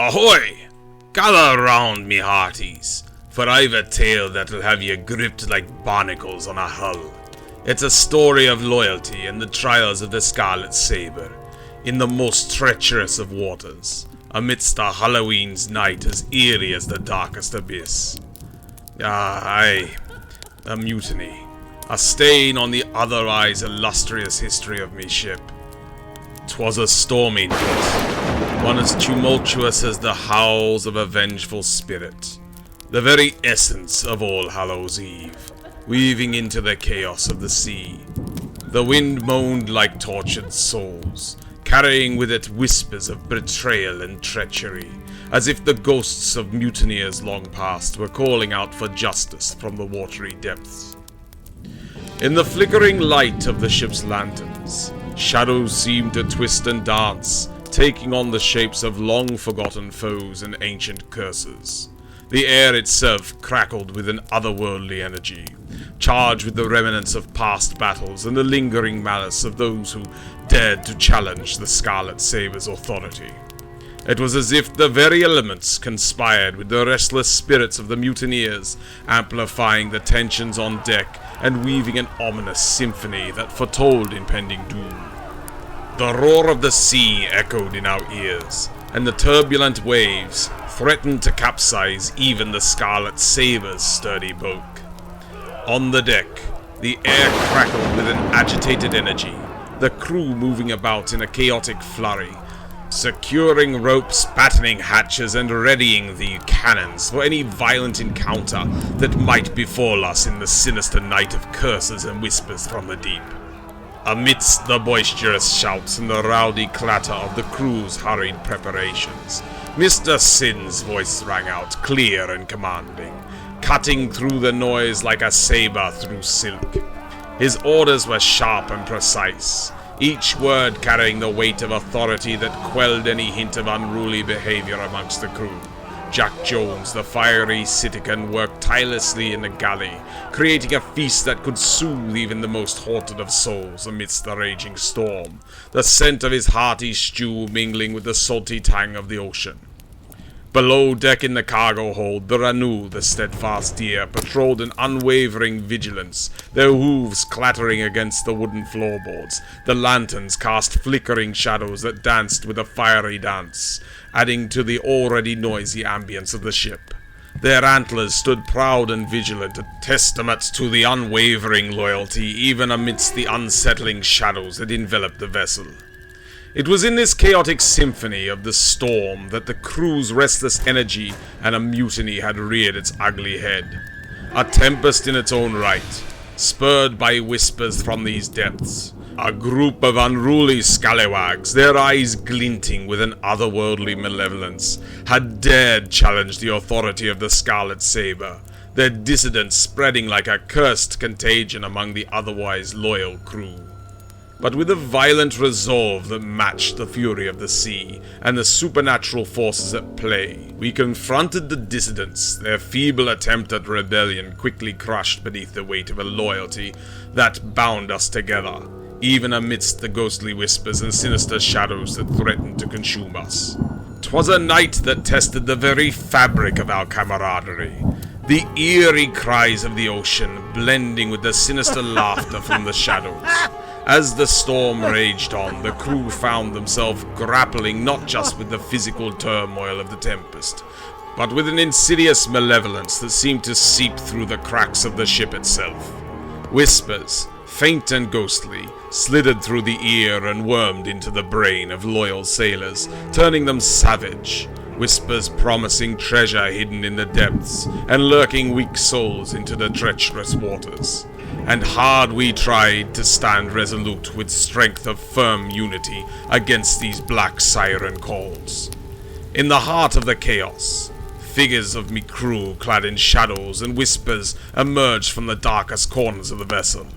Ahoy! Gather round, me hearties, for I've a tale that'll have you gripped like barnacles on a hull. It's a story of loyalty and the trials of the Scarlet Sabre, in the most treacherous of waters, amidst a Halloween's night as eerie as the darkest abyss. Aye, a mutiny, a stain on the otherwise illustrious history of me ship. 'Twas a stormy night, one as tumultuous as the howls of a vengeful spirit, the very essence of All Hallows' Eve, weaving into the chaos of the sea. The wind moaned like tortured souls, carrying with it whispers of betrayal and treachery, as if the ghosts of mutineers long past were calling out for justice from the watery depths. In the flickering light of the ship's lanterns, shadows seemed to twist and dance, taking on the shapes of long-forgotten foes and ancient curses. The air itself crackled with an otherworldly energy, charged with the remnants of past battles and the lingering malice of those who dared to challenge the Scarlet Sabre's authority. It was as if the very elements conspired with the restless spirits of the mutineers, amplifying the tensions on deck and weaving an ominous symphony that foretold impending doom. The roar of the sea echoed in our ears, and the turbulent waves threatened to capsize even the Scarlet Sabre's sturdy bulk. On the deck, the air crackled with an agitated energy, the crew moving about in a chaotic flurry, securing ropes, battening hatches, and readying the cannons for any violent encounter that might befall us in the sinister night of curses and whispers from the deep. Amidst the boisterous shouts and the rowdy clatter of the crew's hurried preparations, Mr. Sin's voice rang out, clear and commanding, cutting through the noise like a saber through silk. His orders were sharp and precise, each word carrying the weight of authority that quelled any hint of unruly behavior amongst the crew. Jack Jones, the fiery Citizen, worked tirelessly in the galley, creating a feast that could soothe even the most haunted of souls amidst the raging storm, the scent of his hearty stew mingling with the salty tang of the ocean. Below deck in the cargo hold, the Ranu, the steadfast deer, patrolled in unwavering vigilance, their hooves clattering against the wooden floorboards. The lanterns cast flickering shadows that danced with a fiery dance, adding to the already noisy ambience of the ship. Their antlers stood proud and vigilant, a testament to the unwavering loyalty even amidst the unsettling shadows that enveloped the vessel. It was in this chaotic symphony of the storm that the crew's restless energy and a mutiny had reared its ugly head. A tempest in its own right, spurred by whispers from these depths. A group of unruly scalawags, their eyes glinting with an otherworldly malevolence, had dared challenge the authority of the Scarlet Sabre, their dissidence spreading like a cursed contagion among the otherwise loyal crew. But with a violent resolve that matched the fury of the sea and the supernatural forces at play, we confronted the dissidents, their feeble attempt at rebellion quickly crushed beneath the weight of a loyalty that bound us together, even amidst the ghostly whispers and sinister shadows that threatened to consume us. 'Twas a night that tested the very fabric of our camaraderie, the eerie cries of the ocean blending with the sinister laughter from the shadows. As the storm raged on, the crew found themselves grappling not just with the physical turmoil of the tempest, but with an insidious malevolence that seemed to seep through the cracks of the ship itself. Whispers, faint and ghostly, slithered through the ear and wormed into the brain of loyal sailors, turning them savage. Whispers promising treasure hidden in the depths, and lurking weak souls into the treacherous waters. And hard we tried to stand resolute with strength of firm unity against these black siren calls. In the heart of the chaos, figures of me crew clad in shadows and whispers emerged from the darkest corners of the vessel.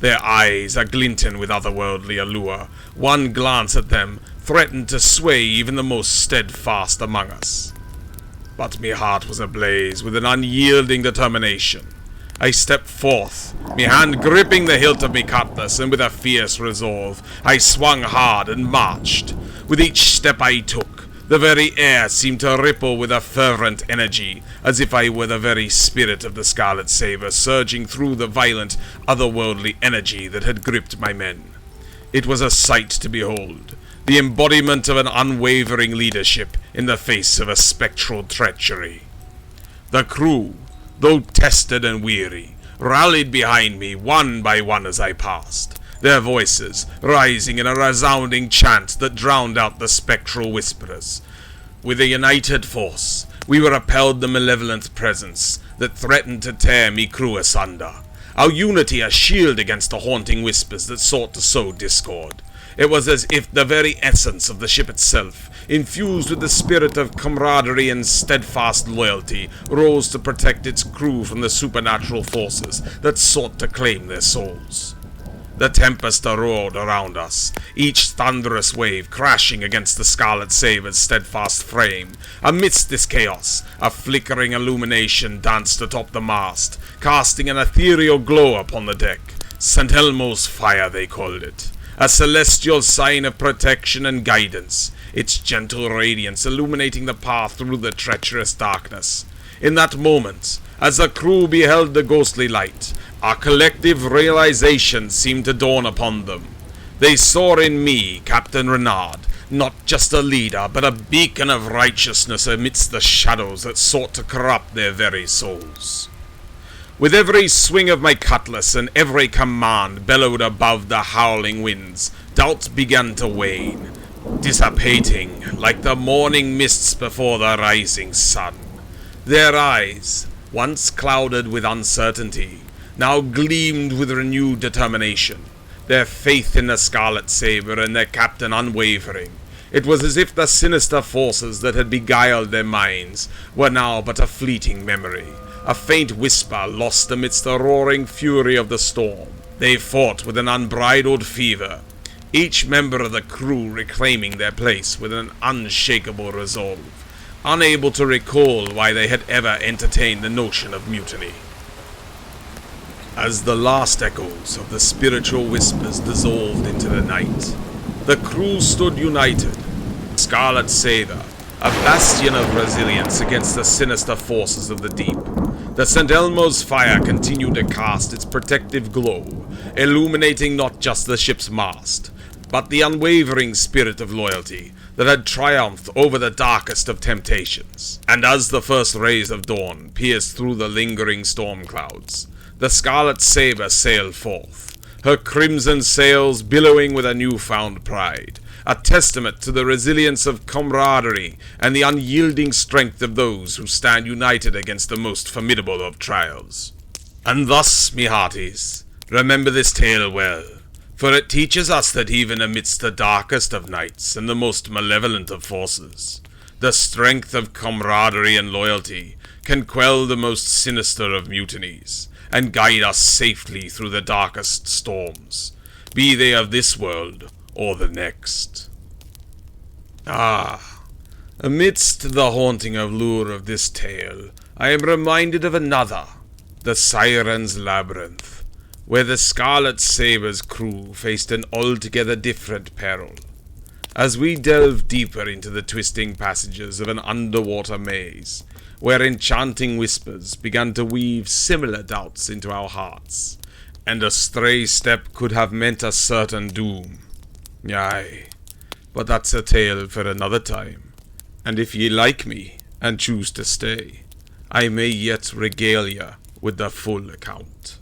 Their eyes a-glinting with otherworldly allure. One glance at them threatened to sway even the most steadfast among us. But me heart was ablaze with an unyielding determination. I stepped forth, me hand gripping the hilt of me cutlass, and with a fierce resolve, I swung hard and marched. With each step I took, The very air seemed to ripple with a fervent energy, as if I were the very spirit of the Scarlet Sabre surging through the violent, otherworldly energy that had gripped my men. It was a sight to behold, the embodiment of an unwavering leadership in the face of a spectral treachery. The crew, though tested and weary, rallied behind me one by one as I passed, their voices rising in a resounding chant that drowned out the spectral whisperers. With a united force, we repelled the malevolent presence that threatened to tear me crew asunder. Our unity a shield against the haunting whispers that sought to sow discord. It was as if the very essence of the ship itself, infused with the spirit of camaraderie and steadfast loyalty, rose to protect its crew from the supernatural forces that sought to claim their souls. The tempest roared around us, each thunderous wave crashing against the Scarlet Sabre's steadfast frame. Amidst this chaos, a flickering illumination danced atop the mast, casting an ethereal glow upon the deck. St. Elmo's fire, they called it. A celestial sign of protection and guidance, its gentle radiance illuminating the path through the treacherous darkness. In that moment, as the crew beheld the ghostly light, a collective realization seemed to dawn upon them. They saw in me, Captain Renard, not just a leader, but a beacon of righteousness amidst the shadows that sought to corrupt their very souls. With every swing of my cutlass and every command bellowed above the howling winds, doubts began to wane, dissipating like the morning mists before the rising sun. Their eyes, once clouded with uncertainty, now gleamed with renewed determination, their faith in the Scarlet Sabre and their captain unwavering. It was as if the sinister forces that had beguiled their minds were now but a fleeting memory, a faint whisper lost amidst the roaring fury of the storm. They fought with an unbridled fever, each member of the crew reclaiming their place with an unshakable resolve, unable to recall why they had ever entertained the notion of mutiny. As the last echoes of the spiritual whispers dissolved into the night, the crew stood united. Scarlet Sabre, a bastion of resilience against the sinister forces of the deep. The St. Elmo's fire continued to cast its protective glow, illuminating not just the ship's mast, but the unwavering spirit of loyalty that had triumphed over the darkest of temptations. And as the first rays of dawn pierced through the lingering storm clouds, the Scarlet Sabre sailed forth, her crimson sails billowing with a newfound pride, a testament to the resilience of camaraderie and the unyielding strength of those who stand united against the most formidable of trials. And thus, me hearties, remember this tale well, for it teaches us that even amidst the darkest of nights and the most malevolent of forces, the strength of camaraderie and loyalty can quell the most sinister of mutinies, and guide us safely through the darkest storms, be they of this world or the next. Amidst the haunting allure of this tale, I am reminded of another, the Siren's Labyrinth, where the Scarlet Sabre's crew faced an altogether different peril. As we delve deeper into the twisting passages of an underwater maze, where enchanting whispers began to weave similar doubts into our hearts, and a stray step could have meant a certain doom. Aye, but that's a tale for another time, and if ye like me, and choose to stay, I may yet regale ye with the full account.